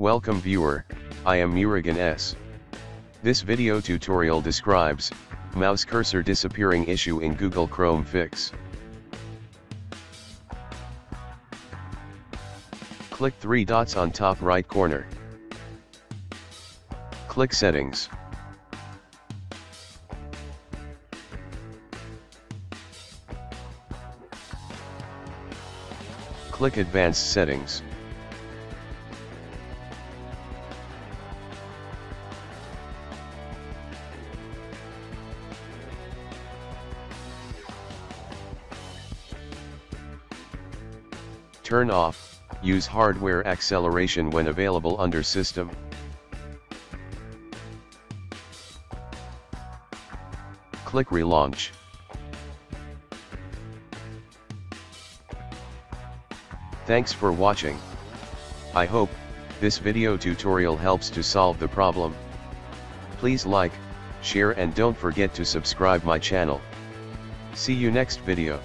Welcome viewer, I am Murugan S. This video tutorial describes mouse cursor disappearing issue in Google Chrome fix. Click 3 dots on top right corner. Click Settings. Click Advanced Settings. Turn off, use hardware acceleration when available under System. Click Relaunch. Thanks for watching. I hope this video tutorial helps to solve the problem. Please like, share and don't forget to subscribe my channel. See you next video.